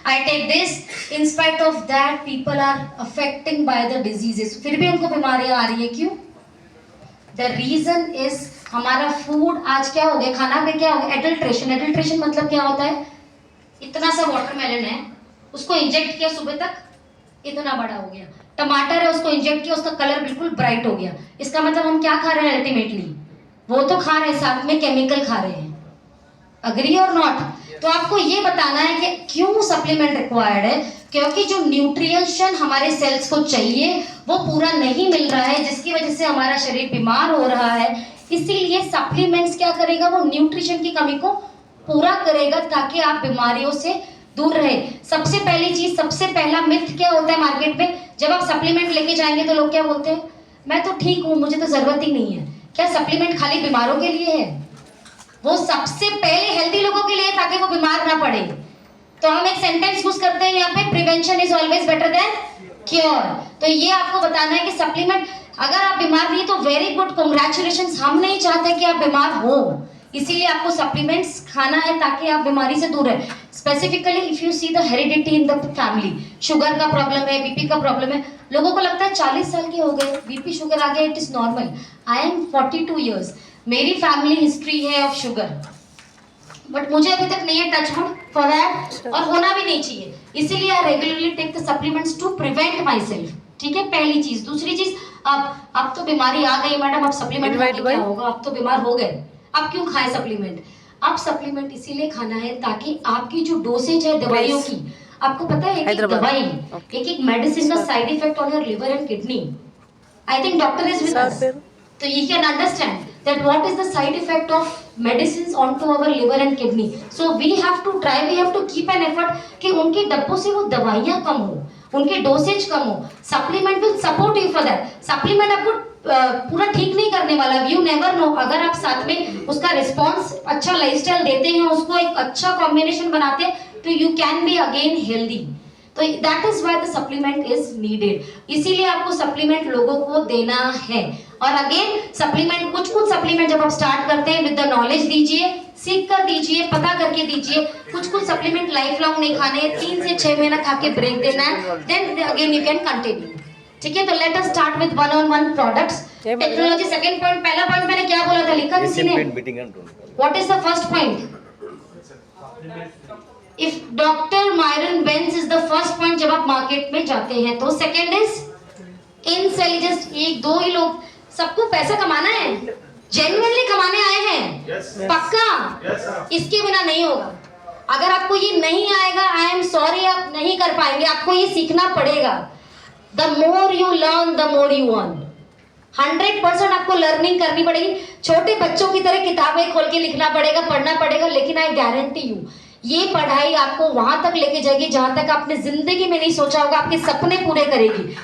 I take this. In spite of that, people are affecting by the diseases. फिर भी उनको बीमारियां आ रही है, क्यों? The reason is हमारा फूड आज क्या हो गया, खाना में क्या हो गया, एडल्ट्रेशन. एडल्ट्रेशन मतलब क्या होता है? इतना सा वाटरमेलन है, उसको इंजेक्ट किया सुबह तक, इतना बड़ा हो गया. टमाटर है, उसको इंजेक्ट किया, उसका कलर बिल्कुल ब्राइट हो गया. इसका मतलब हम क्या खा रहे हैं अल्टीमेटली? वो तो खा रहे हैं, साथ में केमिकल खा रहे हैं. अग्री और नॉट? तो आपको ये बताना है कि क्यों सप्लीमेंट रिक्वायर्ड है. क्योंकि जो न्यूट्रिशन हमारे सेल्स को चाहिए वो पूरा नहीं मिल रहा है, जिसकी वजह से हमारा शरीर बीमार हो रहा है. इसीलिए सप्लीमेंट्स क्या करेगा, वो न्यूट्रिशन की कमी को पूरा करेगा ताकि आप बीमारियों से दूर रहे. सबसे पहली चीज, सबसे पहला मिथ क्या होता है मार्केट में, जब आप सप्लीमेंट लेके जाएंगे तो लोग क्या बोलते हैं, मैं तो ठीक हूं, मुझे तो जरूरत ही नहीं है. क्या सप्लीमेंट खाली बीमारों के लिए है? वो सबसे पहले हेल्दी लोगों के लिए ताकि वो बीमार ना पड़े. तो हम एक सेंटेंस यूज करते हैं यहाँ पे, prevention is always better than cure. तो ये आपको बताना है कि सप्लीमेंट, अगर आप बीमार नहीं तो वेरी गुड, कांग्रेचुलेशंस. हम नहीं चाहते कि आप बीमार हो, इसीलिए आपको सप्लीमेंट्स खाना है ताकि आप बीमारी से दूर रहे. Specifically if you see the heredity in the family, sugar का प्रॉब्लम है, बीपी का प्रॉब्लम है, लोगों को लगता है 40 साल के हो गए, बीपी शुगर आ गया, it is normal. I am 42 years, मेरी फैमिली हिस्ट्री है ऑफ शुगर, बट मुझे अभी तक नहीं है, टच वुड फॉर दैट, और होना भी नहीं चाहिए. इसीलिए I regularly take the supplements to prevent myself. ठीक है, पहली चीज. दूसरी चीज, अब तो बीमारी आ गई मैडम, अब सप्लीमेंट खाने क्या होगा, अब तो बीमार हो गए, अब क्यों खाए सप्लीमेंट? अब सप्लीमेंट इसीलिए खाना है ताकि आपकी जो डोसेज है दवाइयों की, आपको पता है एक दवाई, एक मेडिसिन का side effect on your liver and kidney. I think doctor is with us, तो you can understand that what is the side effect of medicines onto our liver and kidney. So we have to try, we have to keep an effort कि उनके डब्बों से वो दवाइयाँ कम हो, उनके dosage कम हो. Supplement will support you for that. Supplement आपको पूरा ठीक नहीं करने वाला, यू नेवर नो. अगर आप साथ में उसका रिस्पॉन्स, अच्छा लाइफस्टाइल देते हैं, उसको एक अच्छा कॉम्बिनेशन बनाते हैं, तो you can be again healthy. तो that is why the supplement is needed. इसीलिए आपको सप्लीमेंट लोगों को देना है. और अगेन सप्लीमेंट, कुछ सप्लीमेंट जब आप स्टार्ट करते हैं विद द नॉलेज दीजिए, सीख कर दीजिए, पता करके दीजिए. कुछ सप्लीमेंट लाइफ लॉन्ग नहीं खाने, 3 से 6 महीना खा के ब्रेक देना है, then again you can continue. ठीक है, तो let us start with one on one products. Technology second point. पहला पॉइंट मैंने क्या बोला था, लिखा किसी ने? What is the first point? If doctor Myron Bence is the first point जब आप मार्केट में जाते हैं. तो सेकंड इज इनसेलिजस्ट. एक दो ही लोग, सबको पैसा कमाना है, जेन्युइनली कमाने आए हैं, पक्का, इसके बिना नहीं होगा. अगर आपको ये नहीं आएगा, आई एम सॉरी, आप नहीं कर पाएंगे. आपको ये सीखना पड़ेगा. The more you learn the more you earn. 100% आपको लर्निंग करनी पड़ेगी. छोटे बच्चों की तरह किताबें खोल के लिखना पड़ेगा, पढ़ना पड़ेगा, लेकिन आई गारंटी यू ये पढ़ाई आपको वहां तक लेके जाएगी जहां तक आपने जिंदगी में नहीं सोचा होगा. आपके सपने पूरे करेगी.